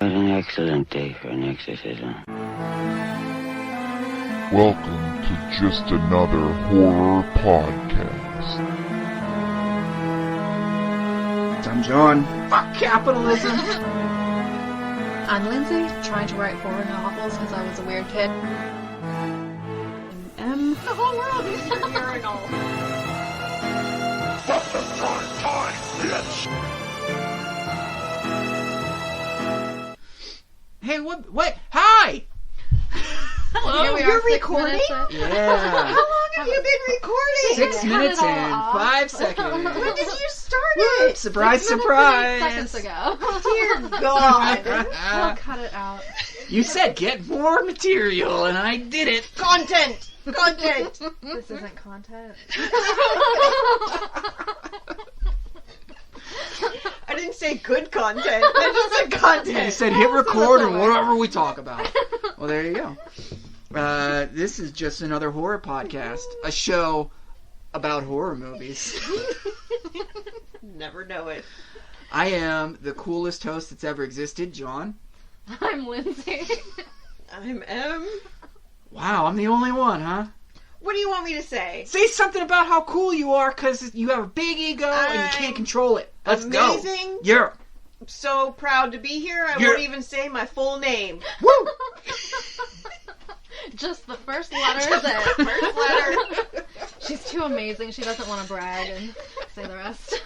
What an excellent day for an exorcism. Welcome to Just Another Horror Podcast. I'm John. Fuck capitalism! I'm Lindsay, trying to write horror novels because I was a weird kid. The whole world is a urinal. Fuck the prime time, bitch! Hey, what? Hi! Hello, Here we you're are, 6 recording? minutes in. Yeah. How long have you been recording? 6 Cut minutes it all and off. 5 seconds. When did you start Whoop, it? surprise, 6 minutes surprise! and 8 seconds ago. Dear God. We'll cut it out. You said get more material, and I did it. Content. Content. This isn't content. I didn't say good content. I just said content. You said hit record and whatever we talk about. Well, there you go. This is Just Another Horror Podcast, a show about horror movies. Never know it. I am the coolest host that's ever existed, John. I'm Lindsay. I'm M. Wow, I'm the only one, huh? What do you want me to say? Say something about how cool you are, because you have a big ego and you can't control it. Let's go. Amazing. Yeah. I'm so proud to be here. I You're- won't even say my full name. Woo! Just the first letter. First letter. She's too amazing. She doesn't want to brag and say the rest.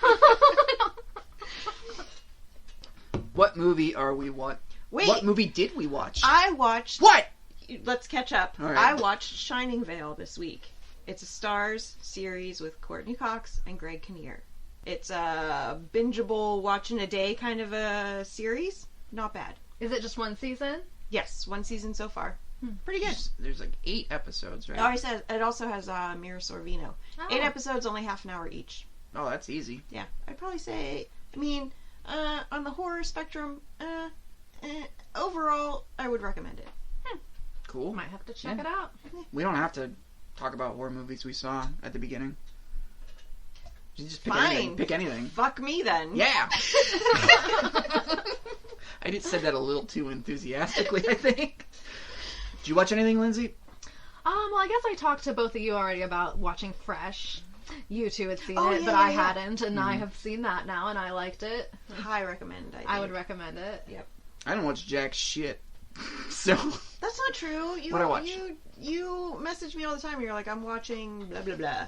What movie are we watching? Wait. What movie did we watch? I watched... What? Let's catch up. All right. I watched Shining Vale this week. It's a Starz series with Courtney Cox and Greg Kinnear. It's a bingeable, watch in a day kind of a series. Not bad. Is it just one season? Yes, one season so far. Pretty good. There's like 8 episodes, right? It also has Mira Sorvino. Oh. 8 episodes, only half an hour each. Oh, that's easy. Yeah, I'd probably say, on the horror spectrum, overall, I would recommend it. Cool. Might have to check Yeah. it out. We don't have to talk about horror movies we saw at the beginning. You just pick Fine. anything. Pick anything. Fuck me then. Yeah. I just said that a little too enthusiastically, I think. Did you watch anything, Lindsay? Well, I guess I talked to both of you already about watching Fresh. You two had seen Oh, it, yeah, but yeah, I yeah. hadn't, and I have seen that now, and I liked it. High recommend, I think. I would recommend it. Yep. I don't watch jack shit. So, That's not true. You, What'd I watch? You message me all the time. And you're like, I'm watching blah blah blah.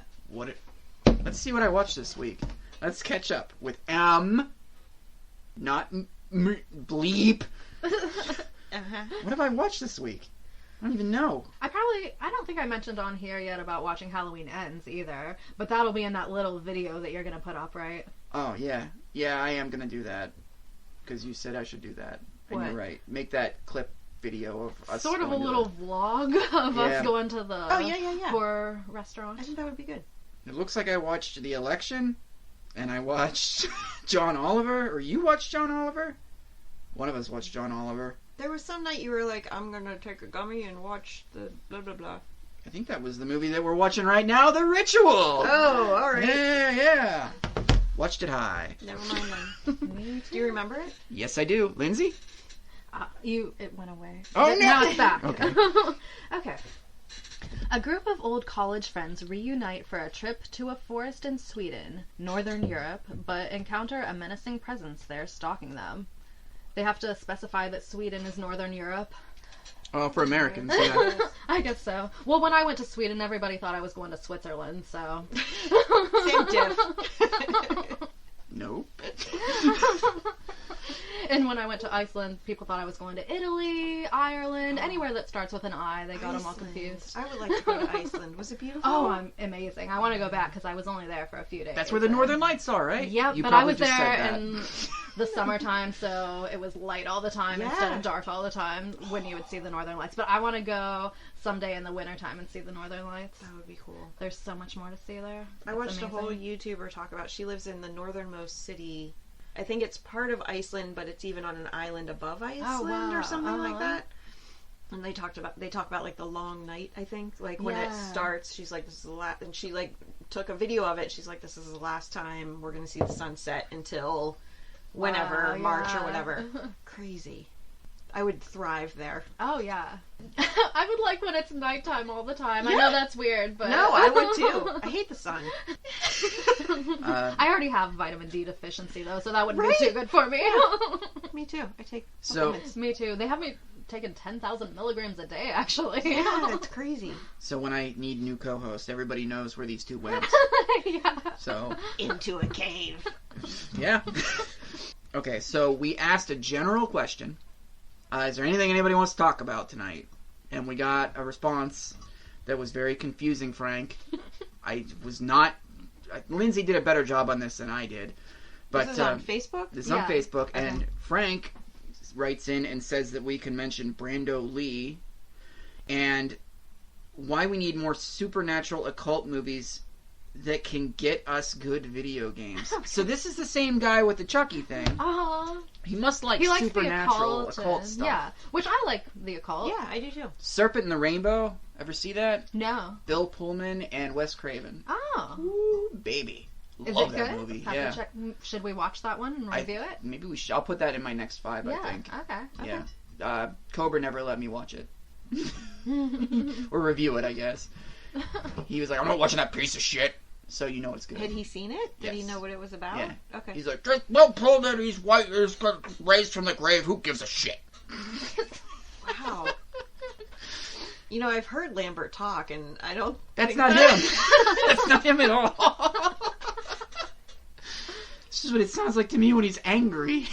let's see what I watched this week. Let's catch up with not bleep. Uh-huh. What have I watched this week? I don't even know. I don't think I mentioned on here yet about watching Halloween Ends either, but that'll be in that little video that you're gonna put up, right? Oh, yeah. Yeah, I am going to do that. Because you said I should do that. And What? you're right. Make that clip video of us Sort of a going to little vlog of Yeah. us going to the Oh, yeah. horror restaurant. I think that would be good. It looks like I watched The Election, and I watched John Oliver, or you watched John Oliver? One of us watched John Oliver. There was some night you were like, I'm gonna take a gummy and watch the blah blah blah. I think that was the movie that we're watching right now, The Ritual! Oh, alright. Yeah. Watched it high. Never mind then. Do you remember it? Yes, I do. Lindsay? It went away. Oh, no. Now it's back. Okay. Okay. A group of old college friends reunite for a trip to a forest in Sweden, Northern Europe, but encounter a menacing presence there stalking them. They have to specify that Sweden is Northern Europe. Oh, for Americans, yeah. I guess so. Well, when I went to Sweden, everybody thought I was going to Switzerland, so... Same diff. Nope. And when I went to Iceland, people thought I was going to Italy, Ireland, anywhere that starts with an I. They got them all Iceland. confused. I would like to go to Iceland. Was it beautiful? Oh, I'm amazing. I want to go back because I was only there for a few days. That's where the and- Northern Lights are, right? Yep, You but I probably was just said there that. in the summertime, so it was light all the time instead Yeah. of dark all the time when you would see the Northern Lights. But I want to go someday in the wintertime and see the Northern Lights. That would be cool. There's so much more to see there. I It's watched a whole amazing. YouTuber talk about. She lives in the northernmost city. I think it's part of Iceland, but it's even on an island above Iceland wow. or something like Uh-huh. that. And they talk about like the long night. I think like when it Yeah. starts, she's like, "This is the last," and she like took a video of it. She's like, "This is the last time we're gonna see the sunset until whenever Wow, March or yeah. whatever." Crazy. I would thrive there. Oh, yeah. I would like when it's nighttime all the time. I know that's weird, but... No, I would too. I hate the sun. I already have vitamin D deficiency, though, so that wouldn't Right? be too good for me. Me too. I take So, supplements. Me too. They have me taking 10,000 milligrams a day, actually. Yeah, it's crazy. so when I need new co-hosts, everybody knows where these two went. Yeah. So, Into a cave. yeah. Okay, so we asked a general question. Is there anything anybody wants to talk about tonight? And we got a response that was very confusing, Frank. I was not... Lindsay did a better job on this than I did. But This is on Facebook? this is on Yeah. Facebook, Okay. and Frank writes in and says that we can mention Brando Lee and why we need more supernatural occult movies that can get us good video games. So this is the same guy with the Chucky thing. Oh, He must like he likes supernatural the occult and- stuff. Yeah, which I like the occult. Yeah, I do too. Serpent in the Rainbow. Ever see that? No. Bill Pullman and Wes Craven. Oh. Ooh, baby. Is Love it that good? movie. Have Yeah. to check. Should we watch that one and review it? Maybe we should. I'll put that in my next 5, Yeah. I think. Okay. Yeah. Cobra never let me watch it. Or review it, I guess. He was like, I'm not watching that piece of shit. So you know it's good. Had he seen it? Did he Yes. know what it was about? Yeah. Okay. He's like, just Bill Pullman, he's white, he's got raised from the grave, who gives a shit? Wow. You know, I've heard Lambert talk, and I don't. That's think not that- him. That's not him at all. This is what it sounds like to me when he's angry.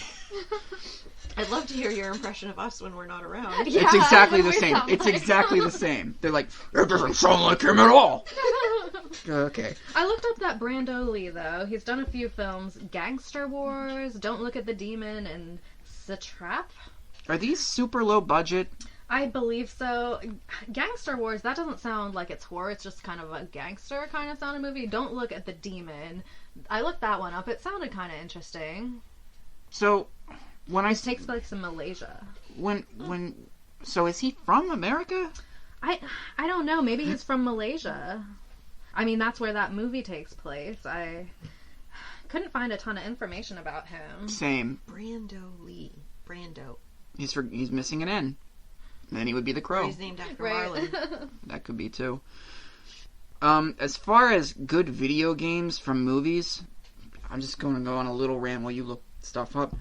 I'd love to hear your impression of us when we're not around. Yeah, It's exactly what the do we same. sound It's like? exactly the same. They're like, it doesn't sound like him at all. Okay. I looked up that Brando Lee, though. He's done a few films. Gangster Wars, Don't Look at the Demon, and Satrap. Are these super low budget? I believe so. Gangster Wars, that doesn't sound like it's horror. It's just kind of a gangster kind of sounding movie. Don't Look at the Demon. I looked that one up. It sounded kind of interesting. So, when I It takes place in Malaysia. so is he from America? I don't know. Maybe he's from Malaysia. I mean, that's where that movie takes place. I couldn't find a ton of information about him. Same. Brando Lee. Brando. He's missing an N. Then he would be the Or Crow. he's named after Right. Marlon. That could be too. As far as good video games from movies, I'm just going to go on a little rant while you look stuff up.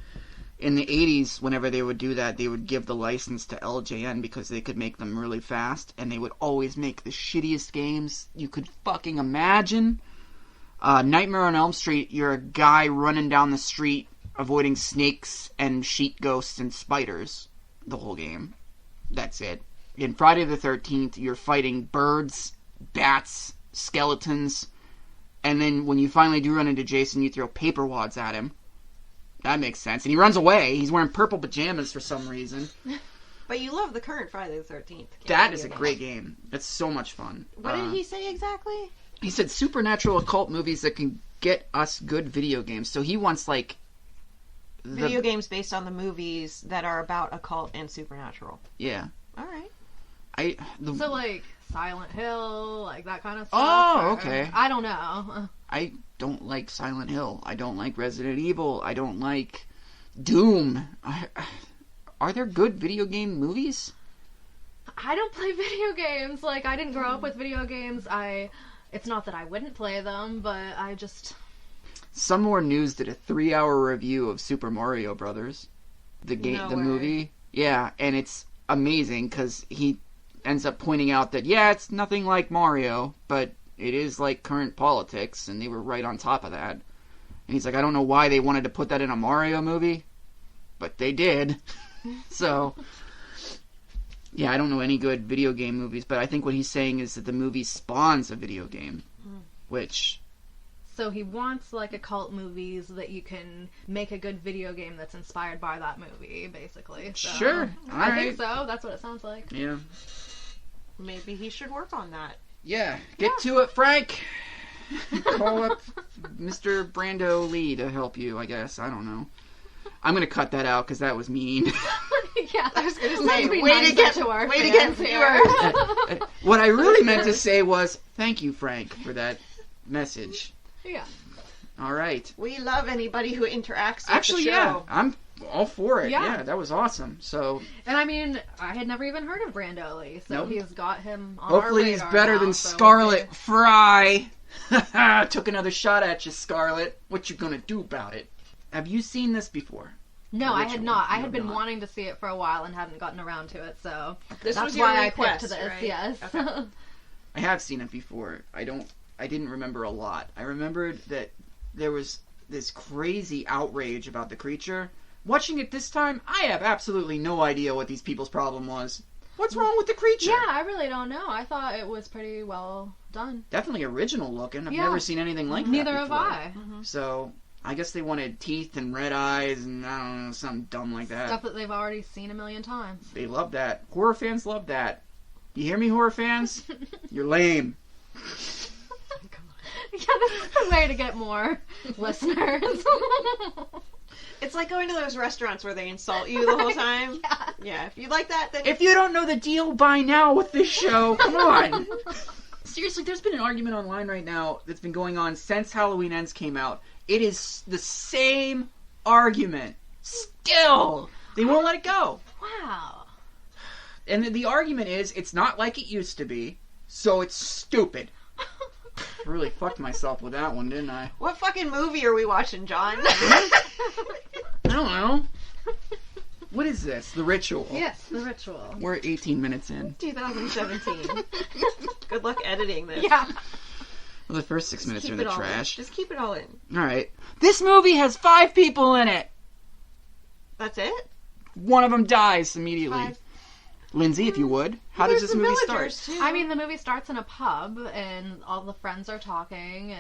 In the 80s, whenever they would do that, they would give the license to LJN because they could make them really fast, and they would always make the shittiest games you could fucking imagine. Nightmare on Elm Street, you're a guy running down the street avoiding snakes and sheet ghosts and spiders the whole game. That's it. In Friday the 13th, you're fighting birds, bats, skeletons, and then when you finally do run into Jason, you throw paper wads at him. That makes sense. And he runs away. He's wearing purple pajamas for some reason. But you love the current Friday the 13th. That is a great game. It's so much fun. What did he say exactly? He said supernatural occult movies that can get us good video games. So he wants, like... Video games based on the movies that are about occult and supernatural. Yeah. All right. So, like, Silent Hill, like that kind of stuff? Oh, or- okay. I don't know. I don't like Silent Hill. I don't like Resident Evil. I don't like Doom. Are there good video game movies? I don't play video games. Like, I didn't grow up with video games. It's not that I wouldn't play them, but I just... Some More News did a 3-hour review of Super Mario Brothers, the game, No the way. movie. Yeah, and it's amazing because he ends up pointing out that it's nothing like Mario, but it is like current politics, and they were right on top of that. And he's like, I don't know why they wanted to put that in a Mario movie, but they did. So, yeah, I don't know any good video game movies, but I think what he's saying is that the movie spawns a video game, which... So he wants, like, occult movies that you can make a good video game that's inspired by that movie, basically. So, Sure. I Alright. think so. That's what it sounds like. Yeah. Maybe he should work on that. Yeah, get to it, Frank. Call up Mr. Brando Lee to help you, I guess. I don't know. I'm going to cut that out because that was mean. Yeah. I was gonna Let's say, be way nicer to get our way to get fans here. viewers. What I really meant to say was, thank you, Frank, for that message. Yeah. All right. We love anybody who interacts with Actually, the show. yeah. all for it. Yeah. Yeah, that was awesome. So And I mean, I had never even heard of Brando Lee, so Nope. he's got him on hopefully our he's radar better now, than so we'll Scarlet see. Fry. Took another shot at you, Scarlet. What you gonna do about it? Have you seen this before? No, I had Original. not. I You had have been not. wanting to see it for a while and hadn't gotten around to it, so This that's was your why request, I picked this. right? Yes. Okay. I have seen it before. I didn't remember a lot. I remembered that there was this crazy outrage about the creature. Watching it this time, I have absolutely no idea what these people's problem was. What's wrong with the creature? Yeah, I really don't know. I thought it was pretty well done. Definitely original looking. I've Yeah. never seen anything like Neither that have before. I. So, I guess they wanted teeth and red eyes and, I don't know, something dumb like that. Stuff that they've already seen a million times. They love that. Horror fans love that. You hear me, horror fans? You're lame. Yeah, this is the way to get more listeners. It's like going to those restaurants where they insult you the whole time. Yeah. Yeah, if you like that, then If you don't know the deal by now with this show, come on. Seriously, there's been an argument online right now that's been going on since Halloween Ends came out. It is the same argument. Still. They won't let it go. Wow. And the argument is, it's not like it used to be, so it's stupid. Really fucked myself with that one, didn't I? what fucking movie are we watching, John? I don't know. What is this? The Ritual. Yes, the ritual. We're 18 minutes in. 2017. Good luck editing this. Yeah. Well, the first 6 minutes are in the trash. Just keep it all in. Alright. This movie has 5 people in it. That's it? One of them dies immediately. 5. Lindsay, if you would, how does There's this the movie villagers, start? too. I mean, the movie starts in a pub, and all the friends are talking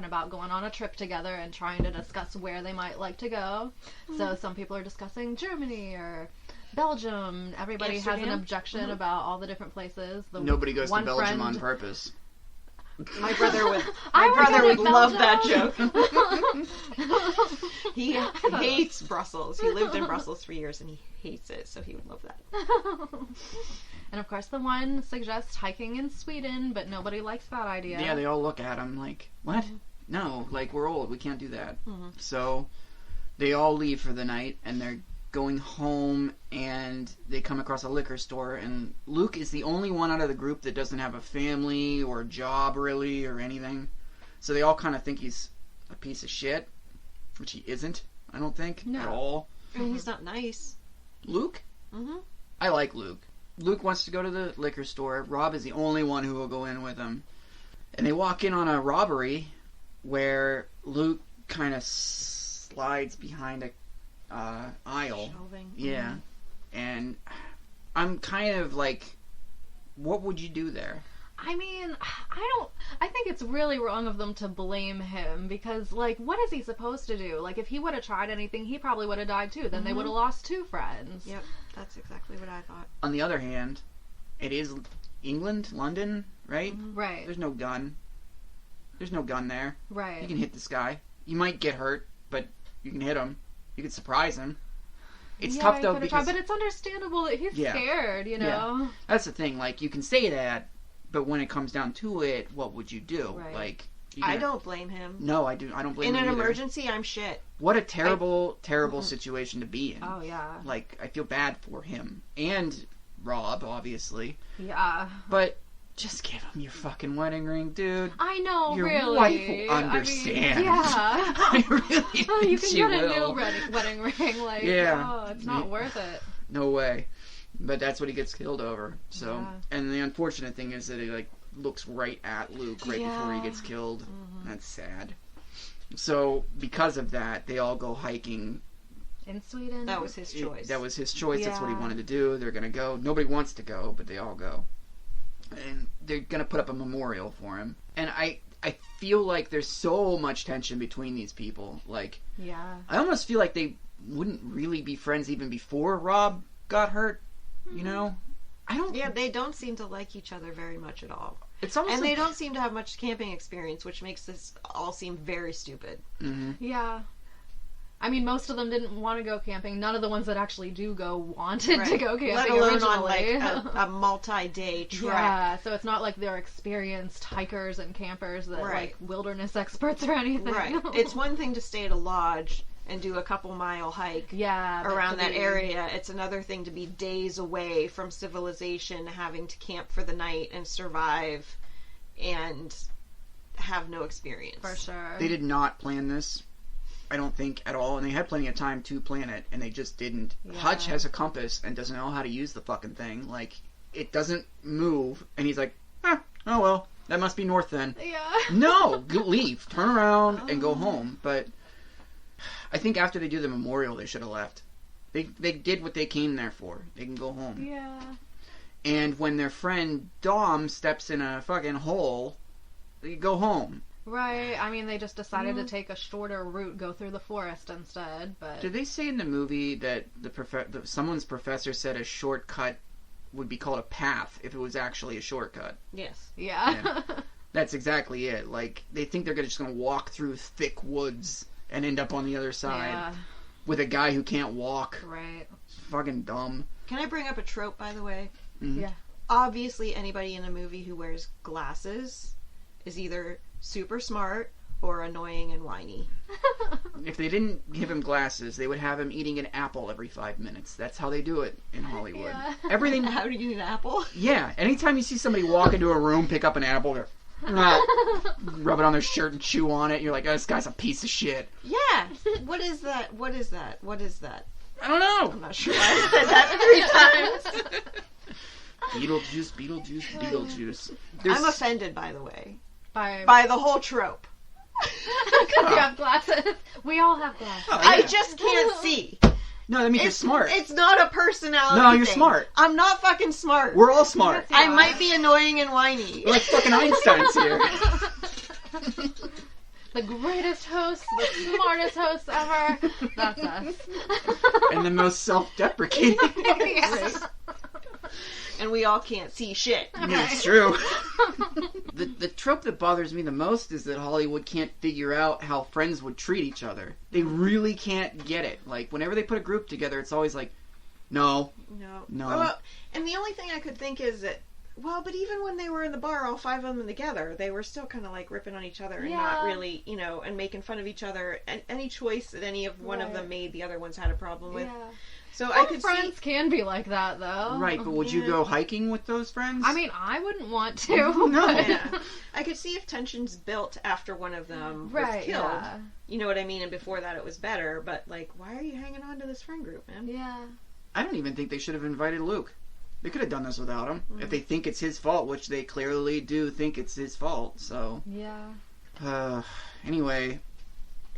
about going on a trip together and trying to discuss where they might like to go. So some people are discussing Germany or Belgium. Everybody has an Amsterdam? objection about all the different places. Nobody goes to one Belgium friend- on purpose. My brother would. I My brother would would go to love that Belgium. joke. He hates Brussels. He lived in Brussels for years and he hates it, so he would love that. And of course, the one suggests hiking in Sweden, but nobody likes that idea. Yeah, they all look at him like, what? No, like, we're old. We can't do that. So they all leave for the night, and they're going home, and they come across a liquor store, and Luke is the only one out of the group that doesn't have a family or a job, really, or anything. So they all kind of think he's a piece of shit, which he isn't, I don't think, No. at all. And he's not nice. Luke? Mm-hmm. I like Luke. Luke wants to go to the liquor store. Rob is the only one who will go in with him. And they walk in on a robbery where Luke kind of slides behind a aisle. Shelving. Yeah. And I'm kind of like, what would you do there? I mean, I think it's really wrong of them to blame him because, like, what is he supposed to do? Like, if he would have tried anything, he probably would have died too. Then they would have lost 2 friends. Yep, that's exactly what I thought. On the other hand, it is England, London, right? Right. There's no gun. There's no gun there. Right. You can hit this guy. You might get hurt, but you can hit him. You can surprise him. It's Yeah, tough he though could have because tried, but it's understandable that he's Yeah. scared, you know? that's the thing. Like, you can say that, but when it comes down to it, what would you do? Right. Like, I don't blame him. No, I do. I don't blame In him an either. emergency, I'm shit. What a terrible, terrible situation to be in. Oh, yeah. Like, I feel bad for him and Rob, obviously. Yeah. But just give him your fucking wedding ring, dude. I know, Your really. wife will understand. I mean, yeah. I really Oh, you think can get she a will. new wedding ring. Like, Yeah. oh, it's not worth it. No way. But that's what he gets killed over. So, Yeah. and the unfortunate thing is that he like looks right at Luke right before he Yeah. gets killed. That's sad. So because of that, they all go hiking. In Sweden. That was his choice. That was his choice. That's what he Yeah. wanted to do. They're gonna go. Nobody wants to go, but they all go. And they're gonna put up a memorial for him. And I feel like there's so much tension between these people. Like, Yeah. I almost feel like they wouldn't really be friends even before Rob got hurt. You know, I don't. Yeah, they don't seem to like each other very much at all. It's almost And like, they don't seem to have much camping experience, which makes this all seem very stupid. Mhm. Yeah. I mean, most of them didn't want to go camping. None of the ones that actually do go wanted to Right. go camping Let alone originally. on like a multi-day trek. Yeah, so it's not like they're experienced hikers and campers that Right. like wilderness experts or anything. Right. It's one thing to stay at a lodge and do a couple mile hike Yeah. around could that be- area. It's another thing to be days away from civilization, having to camp for the night and survive and have no experience. For sure. They did not plan this, I don't think, at all, and they had plenty of time to plan it, and they just didn't. Yeah. Hutch has a compass and doesn't know how to use the fucking thing. Like, it doesn't move, and he's like, oh well, that must be north then. Yeah. No, leave, turn around, and go home. But I think after they do the memorial, they should have left. They did what they came there for. They can go home. Yeah. And when their friend Dom steps in a fucking hole, they go home. Right. I mean, they just decided to take a shorter route, go through the forest instead. But Did they say in the movie that someone's professor said a shortcut would be called a path if it was actually a shortcut? Yes. yeah. That's exactly it. Like, they think they're just going to walk through thick woods and end up on the other side yeah. with a guy who can't walk. Right. It's fucking dumb. Can I bring up a trope, by the way? Mhm. Yeah. Obviously, anybody in a movie who wears glasses is either super smart or annoying and whiny. If they didn't give him glasses, they would have him eating an apple every 5 minutes. That's how they do it in Hollywood. Yeah. Everything. How do you eat an apple? Yeah. Anytime you see somebody walk into a room, pick up an apple, they're, rub it on their shirt and chew on it, you're like, oh, this guy's a piece of shit. Yeah. What is that? What is that? What is that? I don't know. I'm not sure why I said that 3 times. Beetlejuice, Beetlejuice, Beetlejuice. I'm offended, by the way, By by the whole trope. because you have glasses. We all have glasses. Oh, I yeah. just can't see. No, that means you're smart. It's not a personality No, you're thing. smart. I'm not fucking smart. We're all smart. Yes, I might be annoying and whiny. We're like fucking Einstein's here. The greatest host, the smartest host ever. That's us. And the most self-deprecating. Yes. And we all can't see shit. Yeah, it's true. The trope that bothers me the most is that Hollywood can't figure out how friends would treat each other. They really can't get it. Like, whenever they put a group together, it's always like, no. No. Well, and the only thing I could think is that, well, but even when they were in the bar, all 5 of them together, they were still kind of like ripping on each other and not Yeah. really, and making fun of each other. And any choice that any of one of Right. them made, the other ones had a problem with. Yeah. So I Some could friends can be like that, though. Right, but would you Yeah. go hiking with those friends? I mean, I wouldn't want to. No. but- yeah, I could see if tensions built after one of them Right. was killed. Yeah. You know what I mean? And before that, it was better. But like, why are you hanging on to this friend group, man? Yeah. I don't even think they should have invited Luke. They could have done this without him. If they think it's his fault, which they clearly do think it's his fault, so... Yeah. Anyway,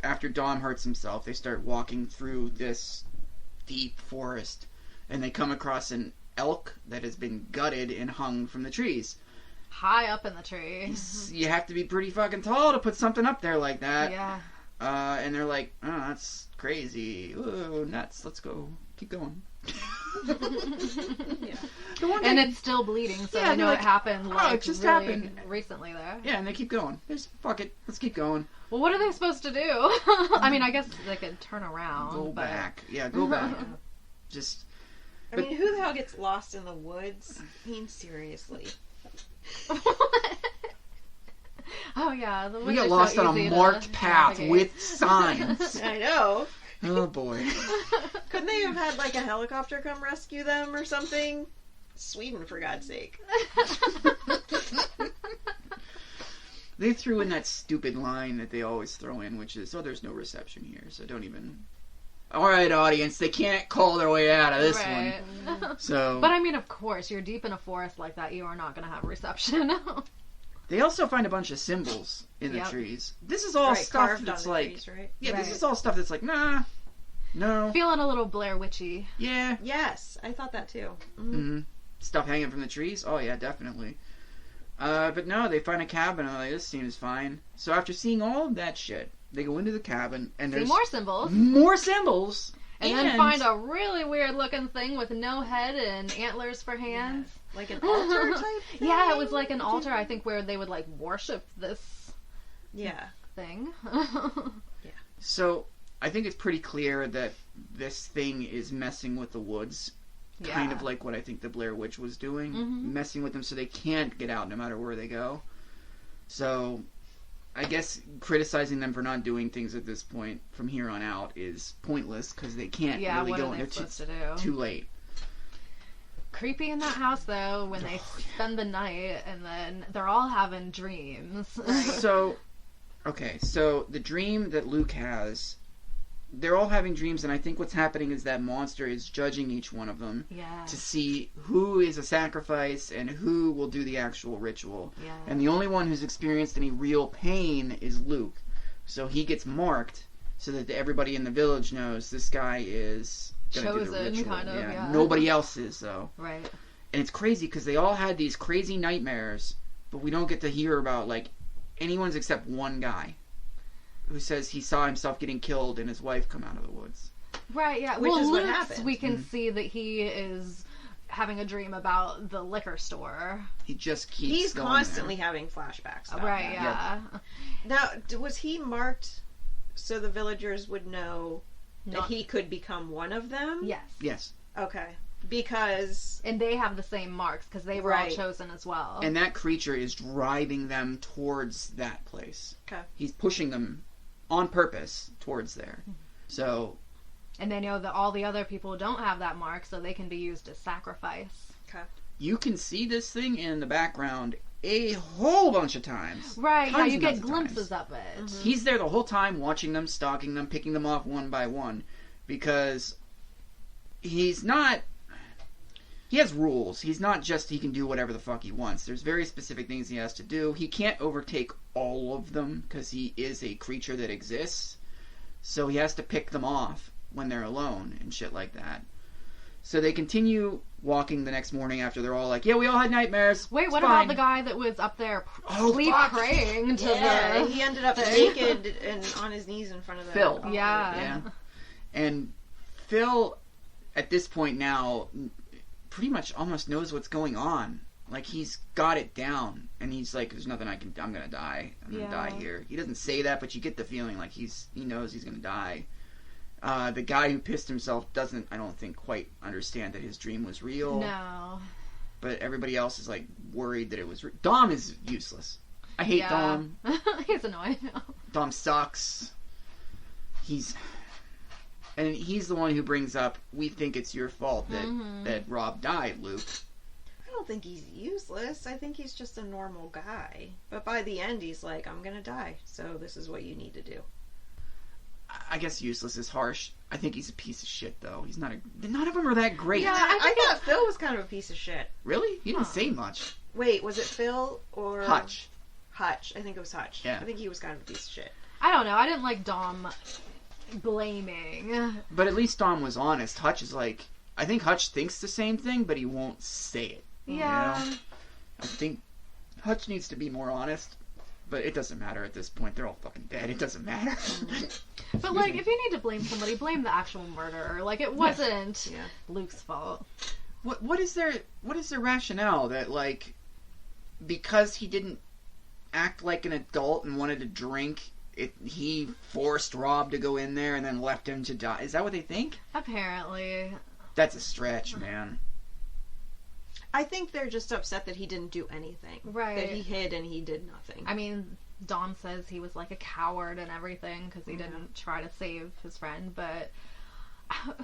after Dom hurts himself, they start walking through this deep forest, and they come across an elk that has been gutted and hung from the trees. High up in the tree. You have to be pretty fucking tall to put something up there like that. Yeah. And they're like, oh, that's crazy. Ooh, nuts. Let's go. Keep going. Yeah. The one And thing- it's still bleeding, so Yeah, I know they're it happened "Oh, like it just really happened." recently there. Yeah, and they keep going. Just fuck it. Let's keep going. Well, what are they supposed to do? I mean, I guess they could turn around. Go but... back. Yeah, go back. Just I mean, who the hell gets lost in the woods? I mean, seriously. Oh yeah, the we woods get are so lost on easy a to marked path navigate. with signs. I know. Oh boy. Couldn't they have had like a helicopter come rescue them or something? Sweden, for God's sake. They threw in that stupid line that they always throw in, which is, oh, there's no reception here, so don't even... Alright, audience, they can't call their way out of this Right. one. So... But I mean, of course, you're deep in a forest like that, you are not going to have reception. They also find a bunch of symbols in the Yep. trees. This is all Right, stuff carved that's on the like... trees, right? Yeah, this Right. is all stuff that's like, nah, no, Feeling a little Blair Witchy. yeah. Yes, I thought that too. Mm-hmm. Stuff hanging from the trees? Oh, yeah, definitely. But no, they find a cabin, and like, this seems fine. So after seeing all of that shit, they go into the cabin, and See there's more symbols. more symbols. And then find a really weird looking thing with no head and antlers for hands. Like an altar type thing? Yeah, it was like an altar, I think, where they would like worship this Yeah. thing. So I think it's pretty clear that this thing is messing with the woods. Kind of like what I think the Blair Witch was doing. Mhm. Messing with them so they can't get out no matter where they go. So I guess criticizing them for not doing things at this point from here on out is pointless because they can't really what go are in they there supposed to do? too late. Creepy in that house though when they spend the night and then they're all having dreams. So the dream that Luke has, they're all having dreams, and I think what's happening is that monster is judging each one of them Yeah. to see who is a sacrifice and who will do the actual ritual. Yeah. And the only one who's experienced any real pain is Luke. So he gets marked so that everybody in the village knows this guy is gonna do the Chosen, ritual. kind of, yeah. Nobody else is, though. Right. And it's crazy because they all had these crazy nightmares, but we don't get to hear about, like, anyone's except one guy who says he saw himself getting killed and his wife come out of the woods. Right, yeah. Which well, is what Luke's, happened. we can see that he is having a dream about the liquor store. He just keeps He's going constantly there. having flashbacks. About Right, that. yeah. Now, was he marked so the villagers would know that Not- he could become one of them? Yes. Yes. Okay. Because And they have the same marks because they were all Right. chosen as well. And that creature is driving them towards that place. Okay. He's pushing them on purpose towards there. So, And they know that all the other people don't have that mark, so they can be used as sacrifice. you can see this thing in the background a whole bunch of times. Right, yeah, Tons you and get tons of glimpses times. of it. He's there the whole time watching them, stalking them, picking them off one by one. Because he's not... He has rules. He's not just he can do whatever the fuck he wants. There's very specific things he has to do. He can't overtake all of them because he is a creature that exists. So he has to pick them off when they're alone and shit like that. So they continue walking the next morning after they're all like, yeah, we all had nightmares. Wait, It's what fine." about the guy that was up there Oh, fuck. praying to yeah, the... he ended up thing. naked and on his knees in front of the Phil. altar. Yeah. Yeah. And Phil, at this point now, pretty much almost knows what's going on. Like, he's got it down. And he's like, there's nothing I'm gonna die. I'm gonna Yeah. die here. He doesn't say that, but you get the feeling like he knows he's gonna die. The guy who pissed himself doesn't, I don't think, quite understand that his dream was real. No. But everybody else is, like, worried that it was Dom is useless. I hate Dom. He's annoying. Dom sucks. And he's the one who brings up, we think it's your fault that Rob died, Luke. I don't think he's useless. I think he's just a normal guy. But by the end, he's like, I'm gonna die, so this is what you need to do. I guess useless is harsh. I think he's a piece of shit, though. He's not none of them are that great. Yeah. I thought Phil was kind of a piece of shit. Really? He didn't say much. Wait, was it Phil or Hutch. Hutch. I think it was Hutch. Yeah. I think he was kind of a piece of shit. I don't know. I didn't like Dom blaming. But at least Dom was honest. Hutch is like, I think Hutch thinks the same thing, but he won't say it. Yeah. You know? I think Hutch needs to be more honest. But it doesn't matter at this point. They're all fucking dead. It doesn't matter. But, like, if you need to blame somebody, blame the actual murderer. Like, it wasn't Yeah. Luke's fault. What is their rationale that, like, because he didn't act like an adult and wanted to drink, he forced Rob to go in there and then left him to die? Is that what they think? Apparently. That's a stretch, man. I think they're just upset that he didn't do anything. Right. That he hid and he did nothing. I mean, Dom says he was like a coward and everything because he didn't try to save his friend, but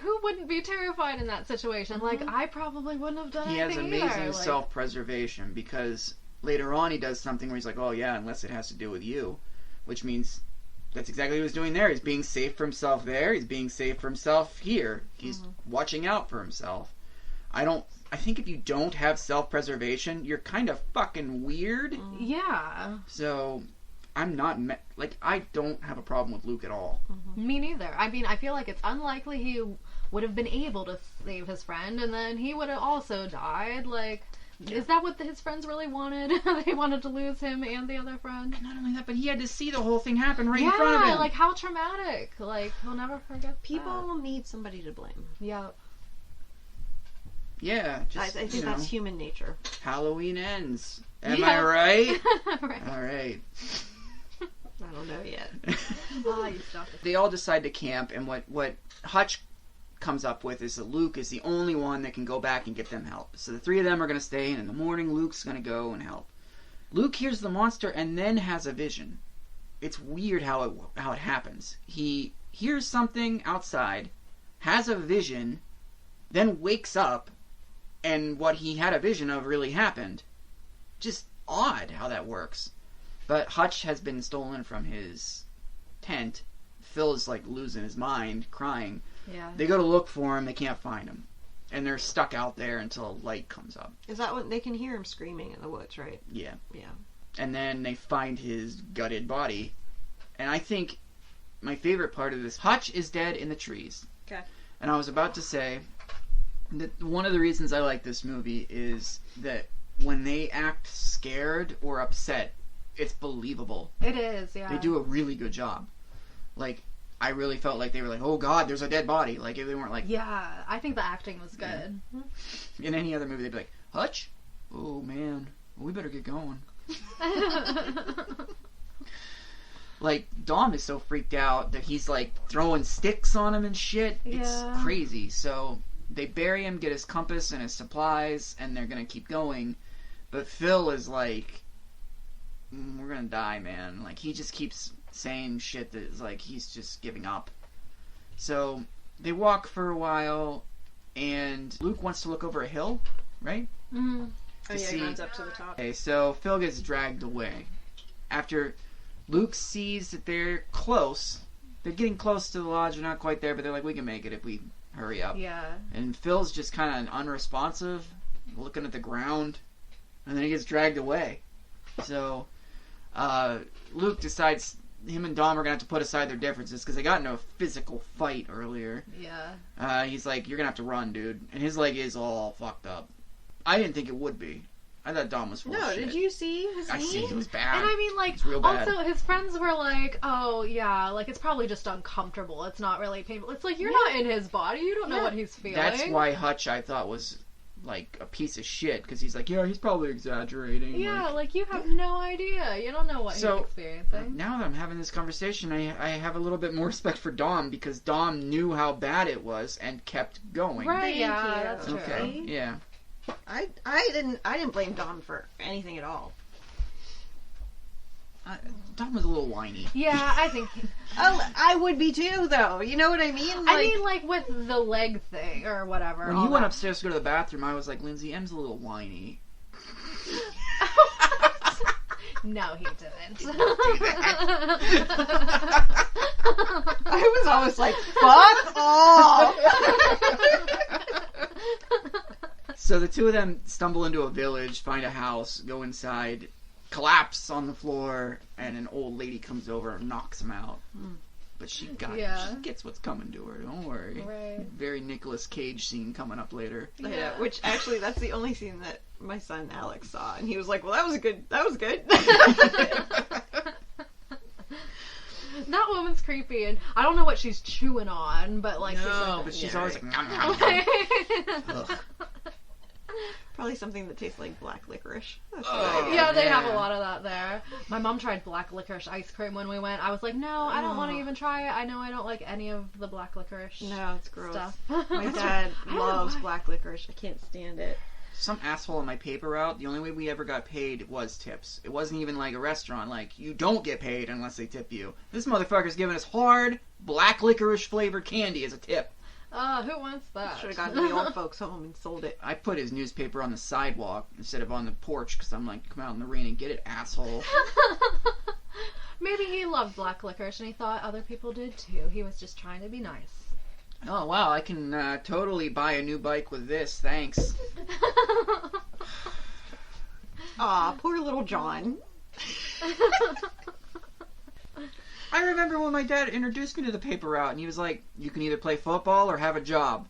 who wouldn't be terrified in that situation? Like, I probably wouldn't have done He has anything amazing either. Like, self-preservation because later on he does something where he's like, oh yeah, unless it has to do with you. Which means that's exactly what he was doing there. He's being safe for himself there. He's being safe for himself here. He's watching out for himself. I think if you don't have self-preservation, you're kind of fucking weird. yeah. So, I'm not... I don't have a problem with Luke at all. Me neither. I mean, I feel like it's unlikely he would have been able to save his friend, and then he would have also died. Like, is that what his friends really wanted? They wanted to lose him and the other friend? Not only that, but he had to see the whole thing happen right in Yeah, front of him. like, how traumatic. Like, he'll never forget People need somebody to blame. that. Yeah. Yeah, I just, think you know, that's human nature. Halloween ends. Am Yeah. I right? Right. All right. I don't know yet. Ah, you stopped it. They all decide to camp, and what Hutch comes up with is that Luke is the only one that can go back and get them help. So the three of them are going to stay, and in the morning Luke's going to go and help. Luke hears the monster and then has a vision. it's weird how it happens. He hears something outside, has a vision, then wakes up, and what he had a vision of really happened. Just odd how that works. But Hutch has been stolen from his tent. Phil is like losing his mind, crying. Yeah. They go to look for him, they can't find him. And they're stuck out there until light comes up. Is that what they can hear him screaming in the woods, right? Yeah. Yeah. And then they find his gutted body. And I think my favorite part of this, Hutch is dead in the trees. Okay. And I was about to say that one of the reasons I like this movie is that when they act scared or upset, it's believable. It is, yeah. They do a really good job. Like, I really felt like they were like, oh God, there's a dead body. Like, if they weren't like... Yeah, I think the acting was good. In any other movie, they'd be like, Hutch? Oh, man. We better get going. Like, Dom is so freaked out that he's, like, throwing sticks on him and shit. It's Yeah. crazy. So, they bury him, get his compass and his supplies, and they're gonna keep going. But Phil is like, we're gonna die, man. Like, he just keeps saying shit that is like, he's just giving up. So, they walk for a while, and Luke wants to look over a hill, right? Mm-hmm. Oh, yeah, see- he runs up to the top. Okay, so Phil gets dragged away. After Luke sees that they're close, they're getting close to the lodge, they're not quite there, but they're like, we can make it if we hurry up. Yeah. And Phil's just kind of unresponsive, looking at the ground, and then he gets dragged away. So, Luke decides him and Dom are going to have to put aside their differences, because they got into a physical fight earlier. Yeah. He's like, you're going to have to run, dude. And his leg is all fucked up. I didn't think it would be. I thought Dom was full of No, shit. did you see his knee? I see, it was bad. And I mean, like, It's real bad. also his friends were like, oh, yeah, like, it's probably just uncomfortable. It's not really painful. It's like, you're not in his body. You don't know what he's feeling. That's why Hutch, I thought, was, like, a piece of shit, because he's like, yeah, he's probably exaggerating. Yeah, like, you have no idea. You don't know what So, he's experiencing. Now that I'm having this conversation, I have a little bit more respect for Dom, because Dom knew how bad it was and kept going. Right, Thank yeah, you. that's true. Okay, yeah. I didn't blame Dom for anything at all. Dom was a little whiny. Yeah, I think... Oh, I would be too, though. You know what I mean? I mean, like, with the leg thing, or whatever. When all you went that. upstairs to go to the bathroom, I was like, Lindsay, M's a little whiny. No, he didn't. I was always like, fuck off! So the two of them stumble into a village, find a house, go inside, collapse on the floor, and an old lady comes over and knocks them out. But she gets what's coming to her, don't worry. Right. Very Nicolas Cage scene coming up later. Yeah, which actually, that's the only scene that my son Alex saw, and he was like, well, that was good. That woman's creepy, and I don't know what she's chewing on, but like... No, but she's always like, nom, nom, nom. Ugh. Probably something that tastes like black licorice. That's Oh, what I Yeah, they have a yeah. lot of that there. My mom tried black licorice ice cream when we went. I was like, no, I don't want to even try it. I know I don't like any of the black licorice No, it's gross. stuff. My dad I don't know loves why. black licorice. I can't stand it. Some asshole on my paper route, the only way we ever got paid was tips. It wasn't even like a restaurant, like, you don't get paid unless they tip you. This motherfucker's giving us hard, black licorice flavored candy as a tip. Who wants that? Should have gone to the old folks' home and sold it. I put his newspaper on the sidewalk instead of on the porch, because I'm like, come out in the rain and get it, asshole. Maybe he loved black licorice and he thought other people did too. He was just trying to be nice. Oh, wow, I can totally buy a new bike with this, thanks. Aw, poor little John. I remember when my dad introduced me to the paper route, and he was like, you can either play football or have a job.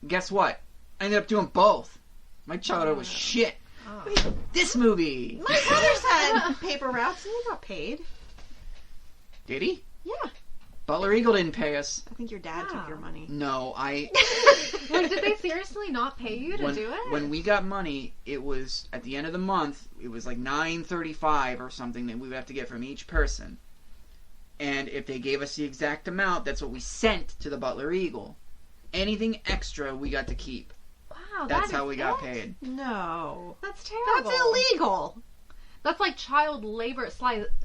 Guess what? I ended up doing both. My childhood was shit. Oh. This movie! My brothers had paper routes and they got paid. Did he? Yeah. Butler Eagle didn't pay us. I think your dad took your money. No, Wait, did they seriously not pay you to do it? when we got money, it was, at the end of the month, it was like $9.35 or something that we would have to get from each person. And if they gave us the exact amount, that's what we sent to the Butler Eagle. Anything extra, we got to keep. Wow, That's that how is we got it? paid. No. That's terrible. That's illegal. That's like child labor,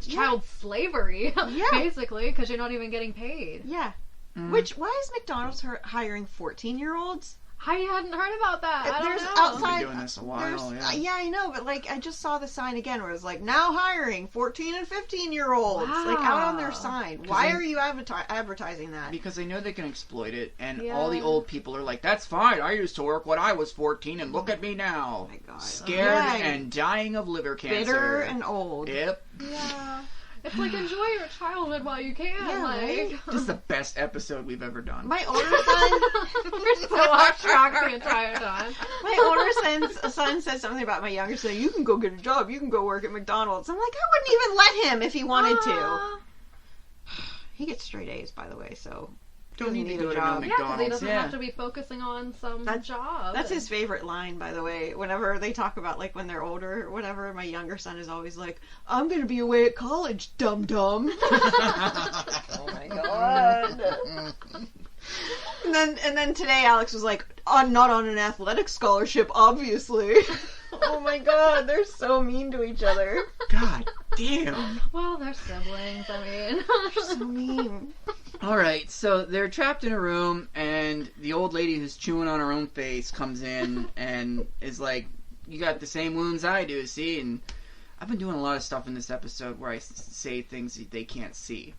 child slavery, Yeah. basically, because you're not even getting paid. Yeah. Mm. Why is McDonald's hiring 14-year-olds? I hadn't heard about that. I don't There's know. outside. I've been doing this a while, yeah. I know, but like I just saw the sign again where it was like now hiring 14 and 15-year-olds, like out on their Wow. sign. Why they- are you advertising that? Because they know they can exploit it, and Yeah. all the old people are like, "That's fine. I used to work when I was 14, and look at me now, Oh my God. scared Yeah. and dying of liver cancer." Bitter and old. Yep, Yeah. It's like, enjoy your childhood while you can. Yeah, like, right? this is the best episode we've ever done. My older son, we're so off track the entire time. my older son said something about my younger son. You can go get a job. You can go work at McDonald's. I'm like, I wouldn't even let him if he wanted to. Aw. He gets straight A's, by the way, so Don't doesn't need to do it at job. no Yeah, because he McDonald's. doesn't Yeah. have to be focusing on some That's- job. That's his favorite line, by the way. Whenever they talk about like when they're older or whatever, my younger son is always like, "I'm gonna be away at college, dum dum." Oh my god. And then today Alex was like, "I'm not on an athletic scholarship, obviously." Oh my god, they're so mean to each other. God damn. Well, they're siblings. I mean, So mean. All right, so they're trapped in a room, and the old lady who's chewing on her own face comes in and is like, "You got the same wounds I do, see?" And I've been doing a lot of stuff in this episode where I say things that they can't see.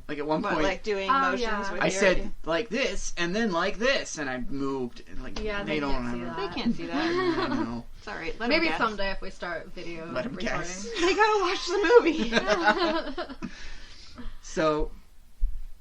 Like at one But point, like doing Oh, motions yeah. with I your... said like this and then like this, and I moved. And like Yeah, they they don't can't have. see that. They can't see that. I know. It's alright. Let maybe them guess. someday if we start video Let 'em recording. guess. They gotta watch the movie. So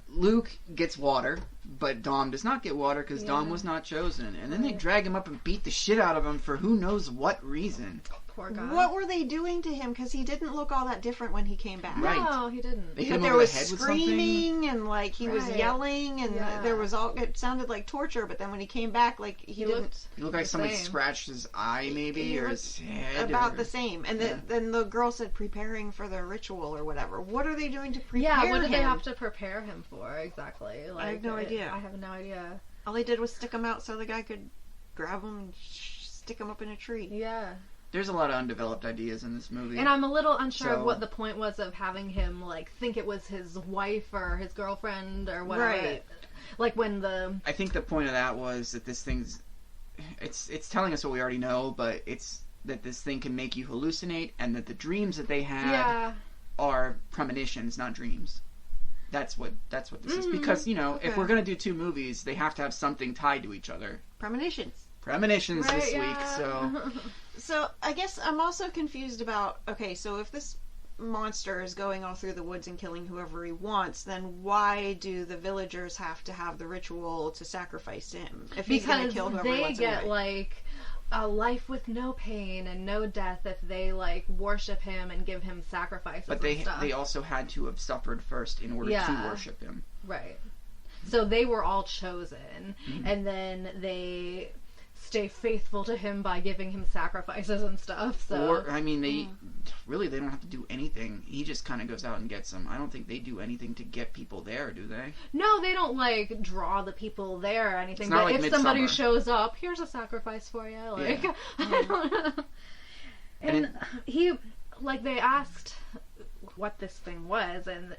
Luke gets water, but Dom does not get water because Dom Yeah. was not chosen. And then they Right. drag him up and beat the shit out of him for who knows what reason. Poor guy. What were they doing to him? Because he didn't look all that different when he came back. Right. No, he didn't. They hit But him there over the was head with something. screaming and like he was Right. yelling and Yeah. there was all. It sounded like torture, but then when he came back, like he, He didn't. looked He looked like the somebody same. scratched his eye, maybe, He or looked his head. About or... the same, and Yeah. then the girl said preparing for the ritual or whatever. What are they doing to prepare Yeah, what did him? they have to prepare him for exactly? Like, I have no idea. I have no idea. All they did was stick him out so the guy could grab him and stick him up in a tree. Yeah. There's a lot of undeveloped ideas in this movie. And I'm a little unsure So- of what the point was of having him like think it was his wife or his girlfriend or whatever. Right. Like when the I think the point of that was that this thing's it's telling us what we already know, but it's that this thing can make you hallucinate, and that the dreams that they had yeah are premonitions, not dreams. That's what this is. Because, you know, if okay. we're gonna do two movies, they have to have something tied to each other. Premonitions. Premonitions right, this yeah. week, so So I guess I'm also confused about, okay, so if this monster is going all through the woods and killing whoever he wants, then why do the villagers have to have the ritual to sacrifice him? If he's going to because kill whoever he they wants get anyway? like a life with no pain and no death if they like worship him and give him sacrifices. but and stuff. they also had to have suffered first in order to Yeah. worship him. Right. So they were all chosen, Mm-hmm. and then they stay faithful to him by giving him sacrifices and stuff. So Or I mean, they don't have to do anything. He just kind of goes out and gets them. I don't think they do anything to get people there, do they? no, they don't like draw the people there or anything. It's not But like if somebody Midsommar. shows up, here's a sacrifice for you. Like, Yeah. I don't know. And And he, like, they asked what this thing was, and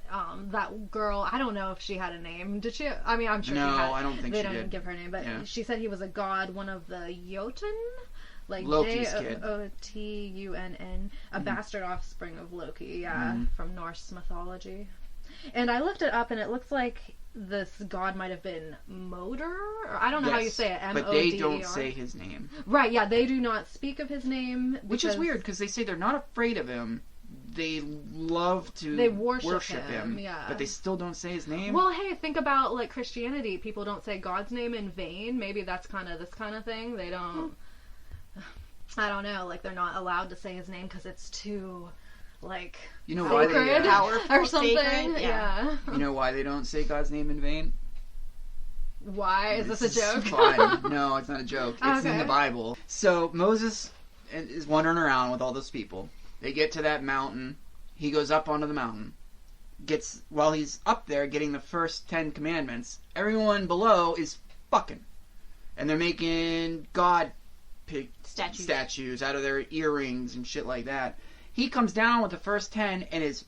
that girl, I don't know if she had a name. Did she? I mean, I'm sure No, she had. I don't think they she didn't did. give her a name, but Yeah. she said he was a god, one of the Jotun, like Loki's kid. Jotunn, a bastard offspring of Loki, yeah, Mhm. from Norse mythology. And I looked it up, and it looks like this god might have been Moder, or I don't know how you Yes, say it. but they Moder. don't say his name, Right, yeah, they do not speak of his name, which is because weird because they say they're not afraid of him. They love to They worship him, yeah. but they still don't say his name. Well, hey, think about like Christianity. People don't say God's name in vain. Maybe that's kind of this kind of thing. They don't. I don't know. Like they're not allowed to say his name because it's too, like, you know why sacred they Powerful, or something. sacred, Yeah. you know why they don't say God's name in vain? Why is this a joke? Fun. No, it's not a joke. It's in Okay. the Bible. So Moses is wandering around with all those people. They get to that mountain. He goes up onto the mountain. While he's up there getting the first 10 commandments, everyone below is fucking. And they're making God pig Statues. statues out of their earrings and shit like that. he comes down with the first 10 and is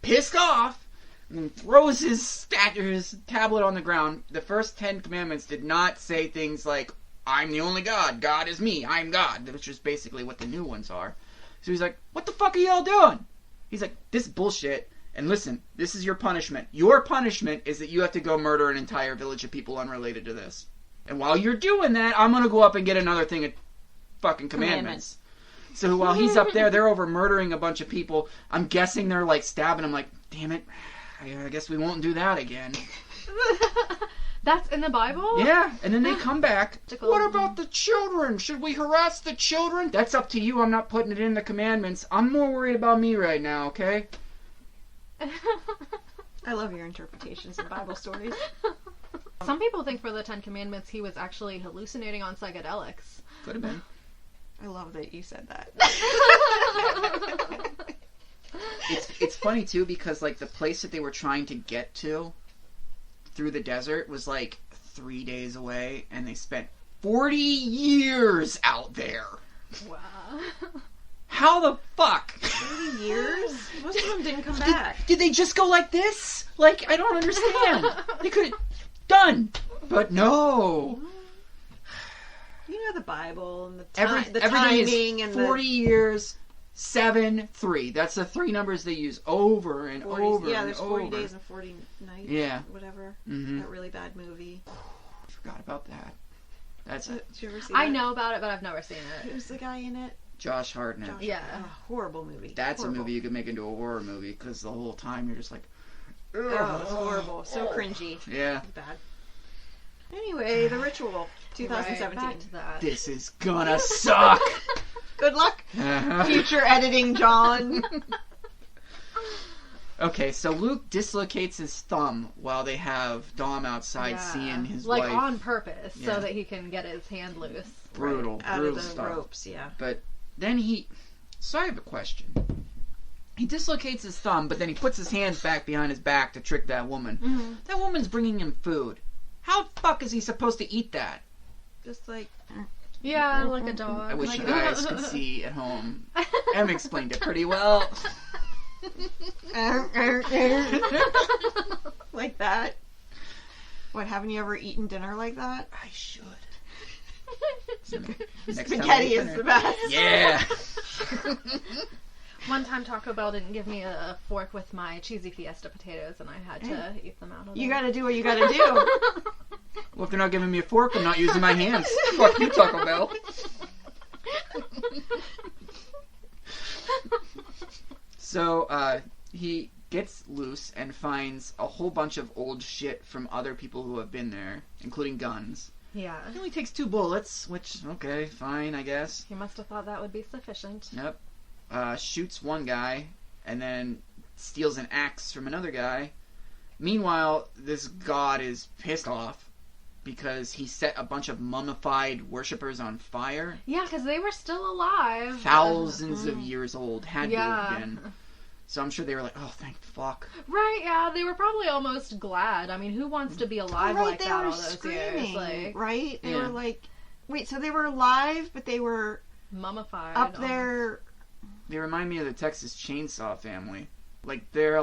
pissed off and throws his tablet on the ground. The first 10 commandments did not say things like, I'm the only God, God is me, I'm God, which is basically what the new ones are. So he's like, what the fuck are y'all doing? He's like, this is bullshit, and listen, this is your punishment. Your punishment is that you have to go murder an entire village of people unrelated to this. And while you're doing that, I'm going to go up and get another thing of fucking commandments. So while he's up there, they're over murdering a bunch of people. I'm guessing they're like stabbing him like, damn it, I guess we won't do that again. That's in the Bible? Yeah, and then they come back. What about the children? Should we harass the children? That's up to you. I'm not putting it in the commandments. I'm more worried about me right now, okay? I love your interpretations of Bible stories. Some people think for the 10 Commandments he was actually hallucinating on psychedelics. Could have been. I love that you said that. It's funny too because like the place that they were trying to get to through the desert was like 3 days away, and they spent 40 years out there. Wow. How the fuck? 30 years? Most of them didn't come back. Did they just go like this? Like, I don't understand. They could have done, but no. You know the Bible and the Everything timing is and 40 years, 7, 3. That's the 3 numbers they use over and 40, over yeah, and there's over. 40 days and 40 nights. Yeah. Whatever. Mm-hmm. That really bad movie. Forgot about that. That's it. Did you ever see I that? know about it, but I've never seen it. Who's the guy in it? Josh Hartnett. Josh. Yeah. Horrible movie. That's horrible. a movie you could make into a horror movie because the whole time you're just like, Oh, it's horrible. So cringy. yeah. Bad. Anyway, The Ritual, 2017. Right, back to that. This is gonna suck. Good luck, future editing, John. Okay, so Luke dislocates his thumb while they have Dom outside seeing his wife. on purpose, Yeah. so that he can get his hand loose. Brutal, Out brutal of the stuff. ropes, yeah. But then so I have a question. He dislocates his thumb, but then he puts his hands back behind his back to trick that woman. Mm-hmm. That woman's bringing him food. How the fuck is he supposed to eat that? Just like, Yeah, like a dog. I wish like you guys could see at home. Em explained it pretty well. like that. What, haven't you ever eaten dinner like that? I should. Next time Spaghetti I is eat the dinner. best. Yeah. One time Taco Bell didn't give me a fork with my cheesy Fiesta potatoes, and I had to eat them out of You there. gotta do what you gotta do. Well, if they're not giving me a fork, I'm not using my hands. Fuck you, Taco Bell. So, he gets loose and finds a whole bunch of old shit from other people who have been there, including guns. Yeah. It only takes 2 bullets, which, okay, fine, I guess. He must have thought that would be sufficient. Yep. Shoots one guy, and then steals an axe from another guy. Meanwhile, this god is pissed off because he set a bunch of mummified worshippers on fire. Yeah, because they were still alive. Thousands of years old, had to Yeah. have been. So I'm sure they were like, oh, thank fuck. Right, yeah, they were probably almost glad. I mean, who wants to be alive Right, like they that were all those screaming, years? Like, right? They Yeah. were like, wait, so they were alive, but they were mummified. up there. They remind me of the Texas Chainsaw Family. Like, they're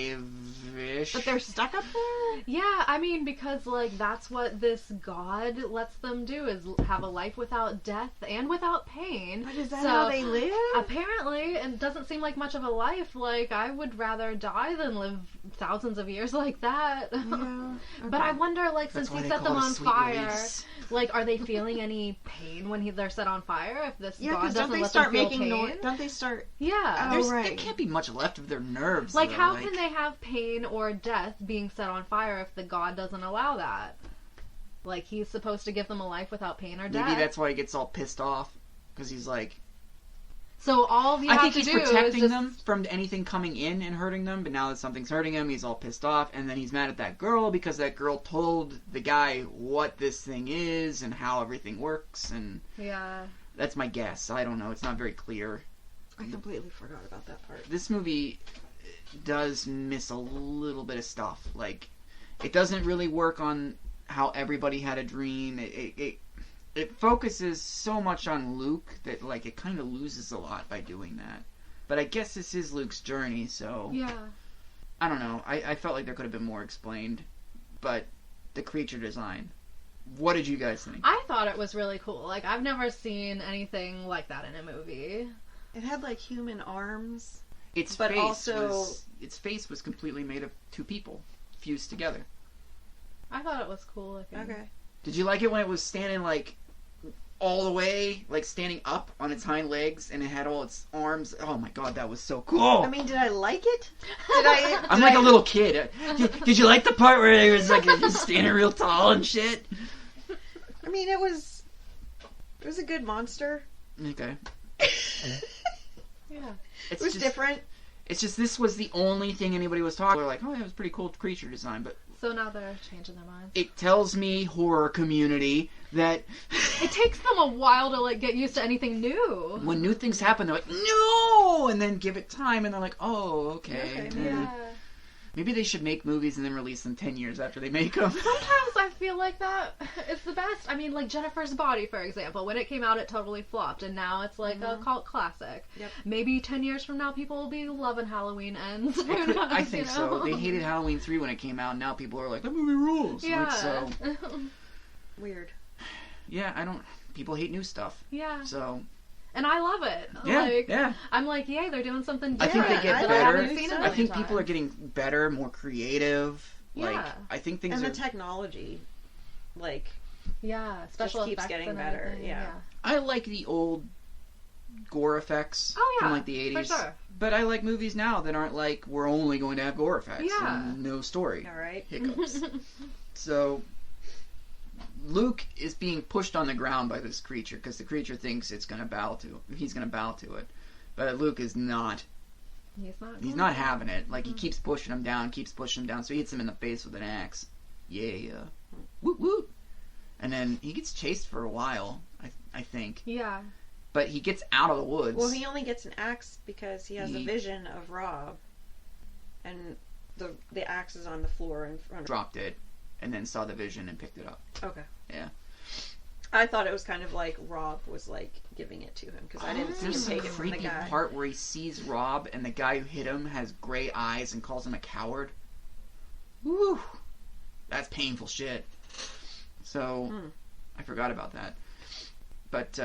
alive-ish. But they're stuck up there? Yeah, I mean, because, like, that's what this god lets them do, is have a life without death and without pain. But is that So, how they live? Apparently, it doesn't seem like much of a life. Like, I would rather die than live thousands of years like that. Yeah. But I wonder, like, That's since why he they set call them it a on sweet fire, release. like, are they feeling any pain when they're set on fire? If this Yeah, god because doesn't don't they let start them feel making pain? noise? Don't they start? Yeah. Oh, There right. can't be much left of their nerves. Like, though. how can they have pain or death being set on fire if the god doesn't allow that? Like, he's supposed to give them a life without pain or death. Maybe that's why he gets all pissed off. Because he's like... So all you I have think to he's do protecting is just... them from anything coming in and hurting them, but now that something's hurting him, he's all pissed off, and then he's mad at that girl because that girl told the guy what this thing is and how everything works, and Yeah. that's my guess. I don't know. It's not very clear. I completely forgot about that part. This movie does miss a little bit of stuff. Like, it doesn't really work on how everybody had a dream. It focuses so much on Luke that, like, it kind of loses a lot by doing that. But I guess this is Luke's journey, so Yeah. I don't know. I felt like there could have been more explained. But the creature design, what did you guys think? I thought it was really cool. Like, I've never seen anything like that in a movie. It had like human arms. Its but its face was completely made of two people fused together. I thought it was cool looking. Okay. Did you like it when it was standing like all the way, like standing up on its hind legs, and it had all its arms? Oh my god, that was so cool! I mean, did I like it? I'm like a little kid. Did you like the part where it was like just standing real tall and shit? I mean, it was a good monster. Okay. Yeah. It was different. It's just this was the only thing anybody was talking. They're like, oh, that was pretty cool creature design, but So now they're changing their minds. it tells me, horror community, that It takes them a while to like get used to anything new. when new things happen, they're like, no, and then give it time, and they're like, oh, okay. Yeah. Maybe they should make movies and then release them 10 years after they make them. Sometimes I feel like that is the best. I mean, like Jennifer's Body, for example. When it came out, it totally flopped, and now it's like a cult classic. Yep. Maybe 10 years from now, people will be loving Halloween Ends. I think so. They hated Halloween 3 when it came out, and now people are like, that movie rules. Yeah. Like, so, Weird. yeah, people hate new stuff. Yeah. So, And I love it. yeah, Like, yeah. I'm like, yay, they're doing something I different think they get that better. I haven't seen in a I think long people are time. getting better, more creative. Like, Yeah. I think things And are... the technology, like, Yeah, special just keeps effects getting and better, everything, yeah. I like the old gore effects Oh, yeah, from like the 80s. for sure. But I like movies now that aren't like, we're only going to have gore effects Yeah. and no story. all right. Hiccups. So, Luke is being pushed on the ground by this creature because the creature thinks he's going to bow to it. But Luke is not. He's not having it. Like, he keeps pushing him down, so he hits him in the face with an axe. Yeah. Woot woot. And then he gets chased for a while, I think. Yeah. But he gets out of the woods. Well, he only gets an axe because he has a He- vision of Rob, and the axe is on the floor in front of dropped it, and then saw the vision and picked it up. Okay. Yeah. I thought it was kind of like Rob was like giving it to him because I didn't see him There's take a it from the creepy guy. part where he sees Rob, and the guy who hit him has gray eyes and calls him a coward. Woo! That's painful shit. So, I forgot about that. But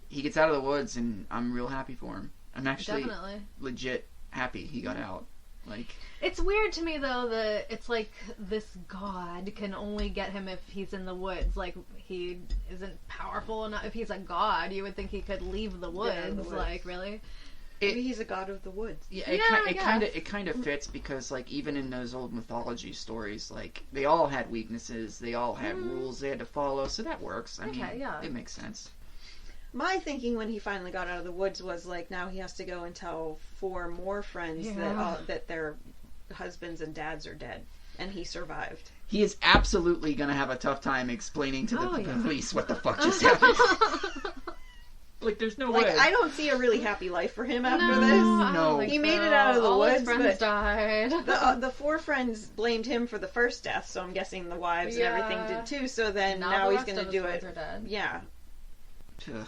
he gets out of the woods, and I'm real happy for him. I'm actually Definitely. legit happy he got out. Like, It's weird to me though that it's like this god can only get him if he's in the woods. Like he isn't powerful enough. If he's a god, you would think he could leave the woods. Yeah, the woods. Like really? Maybe he's a god of the woods. yeah, I it kind of fits because like even in those old mythology stories, like they all had weaknesses, they all had rules they had to follow, so that works. I mean, yeah. it makes sense. My thinking when he finally got out of the woods was like now he has to go and tell 4 more friends Yeah. that their husbands and dads are dead, and he survived. He is absolutely going to have a tough time explaining to the Oh, yeah. police what the fuck just happened. Like, there's no Like way. I don't see a really happy life for him after No, this. I don't No. think He made so. it out of the All his woods, friends but died. The 4 friends blamed him for the first death, so I'm guessing the wives and everything Yeah. did too. So then now the he's rest going of to his do friends it. are dead. Yeah. Ugh.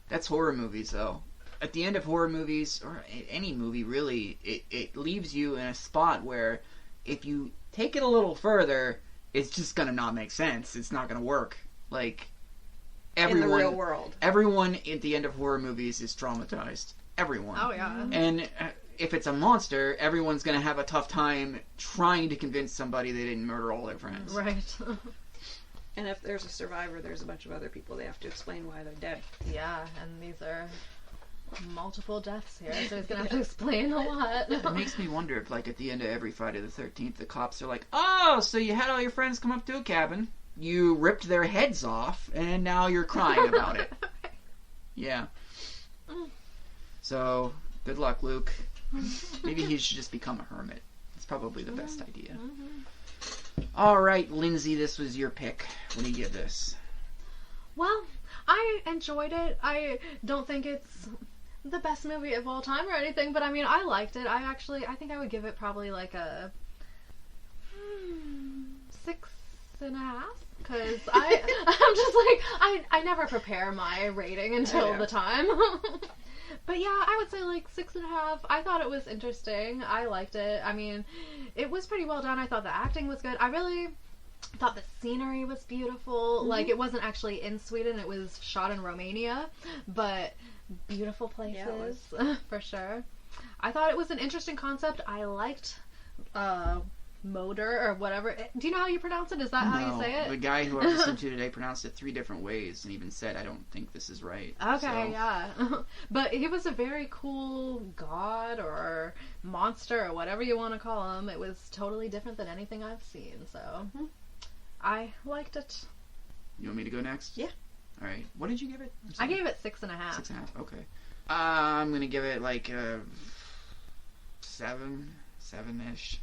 That's horror movies, though. At the end of horror movies, or any movie really, it leaves you in a spot where if you take it a little further, it's just going to not make sense. It's not going to work. Like, everyone, in the real world. everyone at the end of horror movies is traumatized. Everyone. Oh yeah. And if it's a monster, everyone's going to have a tough time trying to convince somebody they didn't murder all their friends. Right. And if there's a survivor, there's a bunch of other people they have to explain why they're dead. Yeah, and these are multiple deaths here, so he's gonna have to explain a lot. It makes me wonder if, like, at the end of every Friday the 13th, the cops are like, oh, so you had all your friends come up to a cabin, you ripped their heads off, and now you're crying about it. Yeah. So, good luck, Luke. Maybe he should just become a hermit. It's probably the best idea. Alright, Lindsay, this was your pick. What do you give this? Well, I enjoyed it. I don't think it's the best movie of all time or anything, but I mean, I liked it. I think I would give it probably like a 6.5. Because I'm just like, I never prepare my rating until Yeah. the time. But yeah, I would say like 6.5. I thought it was interesting. I liked it. I mean, it was pretty well done. I thought the acting was good. I really thought the scenery was beautiful. Like, it wasn't actually in Sweden. It was shot in Romania. But beautiful places, for sure. I thought it was an interesting concept. I liked Motor or whatever. Do you know how you pronounce it? Is that how you say it? The guy who I listened to today pronounced it 3 different ways and even said, I don't think this is right. Okay, so. yeah. But he was a very cool god or monster or whatever you want to call him. It was totally different than anything I've seen, so I liked it. You want me to go next? Yeah. All right. What did you give it? I gave it 6.5. 6.5. Okay. I'm going to give it like a 7-ish.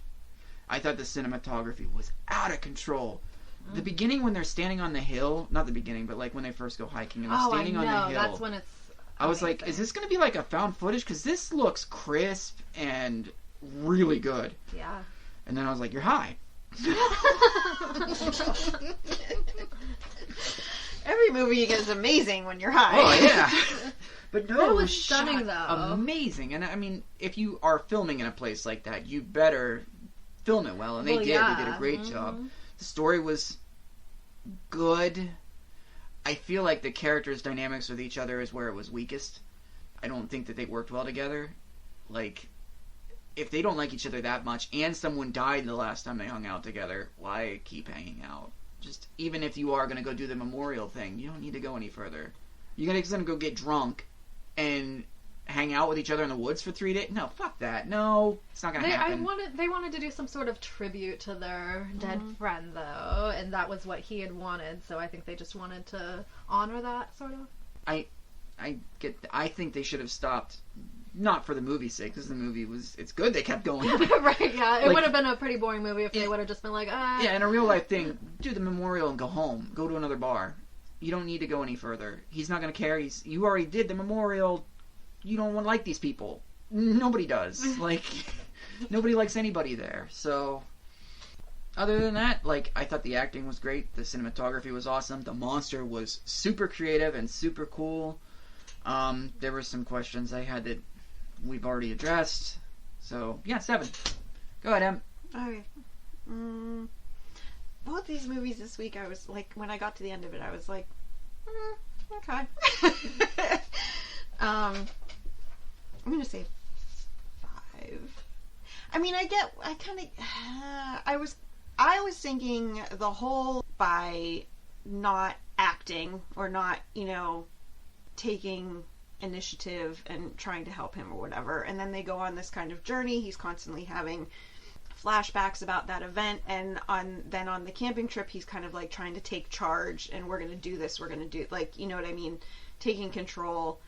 I thought the cinematography was out of control. The beginning when they're standing on the hill, not the beginning, but like when they first go hiking and they're standing on the hill. That's when it's I was like, is this going to be like a found footage? Because this looks crisp and really good. Yeah. And then I was like, you're high. Every movie is amazing when you're high. Oh, yeah. But no, That was shot stunning, though. amazing. And I mean, if you are filming in a place like that, you better film it well. And they Well, did. yeah. They did a great job. The story was good. I feel like the characters' dynamics with each other is where it was weakest. I don't think that they worked well together. Like, if they don't like each other that much, and someone died the last time they hung out together, why keep hanging out? Just, even if you are going to go do the memorial thing, you don't need to go any further. You're going to go get drunk and hang out with each other in the woods for 3 days? No, fuck that. No, it's not going to happen. They wanted to do some sort of tribute to their dead friend, though, and that was what he had wanted, so I think they just wanted to honor that, sort of. I think they should have stopped, not for the movie's sake, because the movie it's good they kept going. Right, yeah. It Like- would have been a pretty boring movie if they would have just been like, Yeah, in a real life thing, do the memorial and go home. Go to another bar. You don't need to go any further. He's not going to care. You already did the memorial. You don't want to like these people. Nobody does. Like, nobody likes anybody there. So, other than that, like, I thought the acting was great. The cinematography was awesome. The monster was super creative and super cool. There were some questions I had that we've already addressed. So, yeah, 7. Go ahead, Em. Okay. Both these movies this week, I was like, when I got to the end of it, I was like, okay. I'm gonna say 5. I mean, I was thinking the whole by not acting or not, taking initiative and trying to help him or whatever, and then they go on this kind of journey. He's constantly having flashbacks about that event, and on the camping trip he's kind of like trying to take charge, and we're gonna do this, we're gonna do, like, you know what I mean, taking control,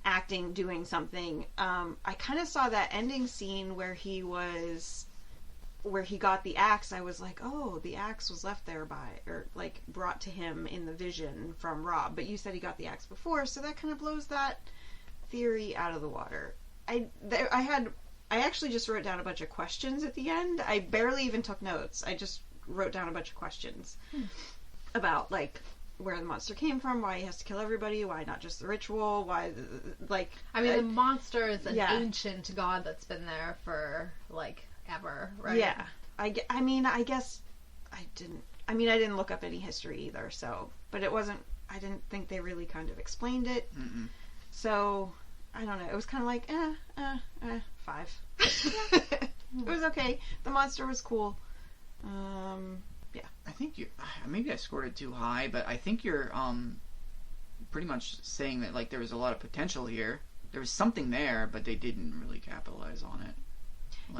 acting, doing something. I kind of saw that ending scene where he got the axe. I was like, oh, the axe was left there brought to him in the vision from Rob, but you said he got the axe before, so that kind of blows that theory out of the water. I actually just wrote down a bunch of questions at the end. I barely even took notes. I just wrote down a bunch of questions about, like, where the monster came from, why he has to kill everybody, why not just the ritual, why, like... I mean, the monster is an ancient god that's been there for, like, ever, right? Yeah. I guess I didn't look up any history either, so... But I didn't think they really kind of explained it. Mm-mm. So... I don't know. It was kind of like, 5. It was okay. The monster was cool. Yeah. I think maybe I scored it too high, but I think you're pretty much saying that, like, there was a lot of potential here. There was something there, but they didn't really capitalize on it.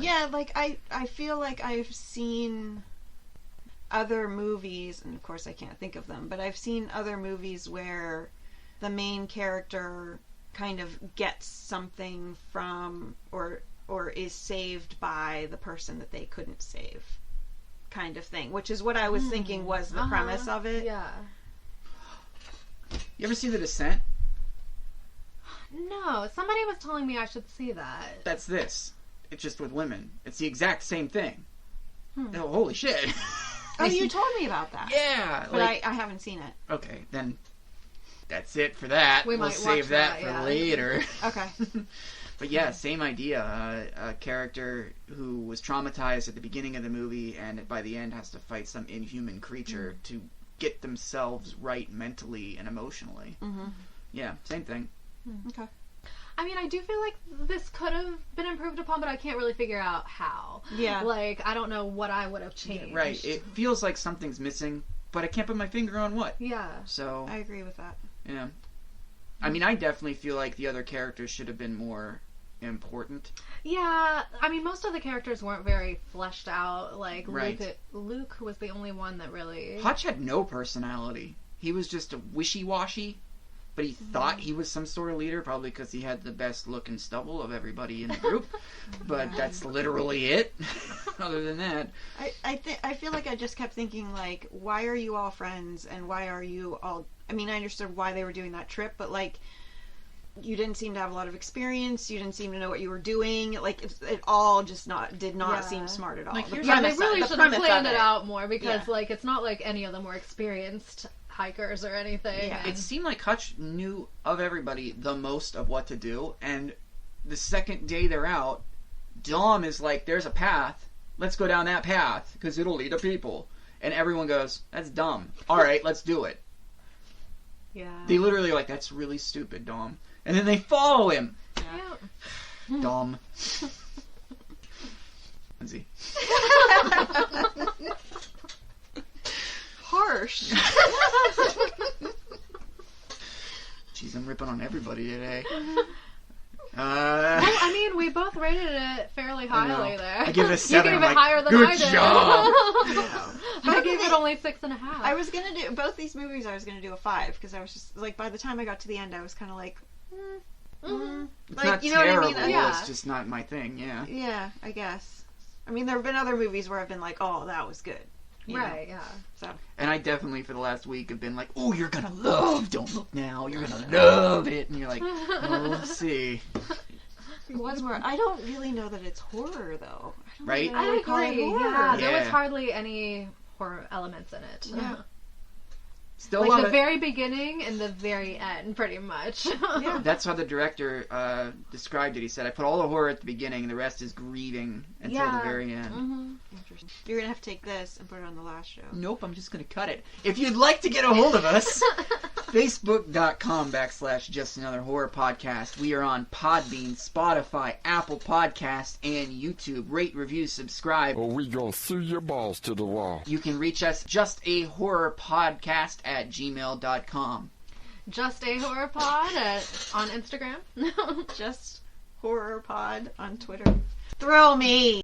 Yeah, like, I feel like I've seen other movies, and of course I can't think of them, but I've seen other movies where the main character kind of gets something from or is saved by the person that they couldn't save, kind of thing, which is what I was thinking was the premise of it. Yeah. You ever see The Descent? No, somebody was telling me I should see that. That's this. It's just with women. It's the exact same thing. Oh, holy shit. Oh, you told me about that. Yeah. But I haven't seen it. Okay, then that's it for that. We We'll might save watch that that, for yeah. later. Okay. But yeah, same idea. A character who was traumatized at the beginning of the movie and by the end has to fight some inhuman creature to get themselves right mentally and emotionally. Mm-hmm. Yeah, same thing. Okay. I mean, I do feel like this could have been improved upon, but I can't really figure out how. Yeah. Like, I don't know what I would have changed. Right. It feels like something's missing, but I can't put my finger on what. Yeah. So, I agree with that. yeah. I mean, I definitely feel like the other characters should have been more important. Yeah, I mean, most of the characters weren't very fleshed out. Like, Right. Luke was the only one that really... Hutch had no personality. He was just a wishy-washy, but he thought he was some sort of leader, probably because he had the best looking stubble of everybody in the group. But that's literally it. Other than that, I feel like I just kept thinking, like, why are you all friends and why are you all... I mean, I understood why they were doing that trip, but, like, you didn't seem to have a lot of experience. You didn't seem to know what you were doing. Like, it all just did not seem smart at all. Like, The here's- Yeah, they premise- really the should have premise planned of it out more because, Yeah. like, it's not like any of them were experienced hikers or anything. Yeah. and- it seemed like Hutch knew of everybody the most of what to do. And the second day they're out, Dom is like, there's a path. Let's go down that path because it'll lead to people. And everyone goes, that's dumb. All right, let's do it. Yeah. They literally are like, that's really stupid, Dom. And then they follow him. Yeah. Dom. Lindsay. Harsh. Jeez, I'm ripping on everybody today. Well, I mean, we both rated it fairly highly there. I give it a 7. You I'm gave it like, higher than good I did. job. I gave it only 6.5. I was gonna do both these movies. I was gonna do a 5 because I was just like, by the time I got to the end, I was kind of like, It's like, not you know terrible. what I mean? Yeah. It's just not my thing, yeah. yeah, I guess. I mean, there have been other movies where I've been like, oh, that was good. You know? Right, yeah. So And I definitely, for the last week, have been like, oh, you're going to love Don't Look Now. You're going to love it. And you're like, oh, let's see. ones where I don't really know that it's horror though. I don't Right? know that I would call it agree. horror. Yeah, there was Yeah. hardly any horror elements in it. Yeah. Still Like love the it. very beginning and the very end, pretty much. Yeah. That's how the director described it. He said, I put all the horror at the beginning, and the rest is grieving until the Yeah. very end. Mm-hmm. Interesting. You're gonna have to take this and put it on the last show. Nope, I'm just going to cut it. If you'd like to get a hold of us, Facebook.com/Just Another Horror Podcast. We are on Podbean, Spotify, Apple Podcasts, and YouTube. Rate, review, subscribe. Or we gonna sue your balls to the wall. You can reach us justahorrorpodcast@gmail.com. Just a horror pod on Instagram. Just Horror Pod on Twitter. Thrill me!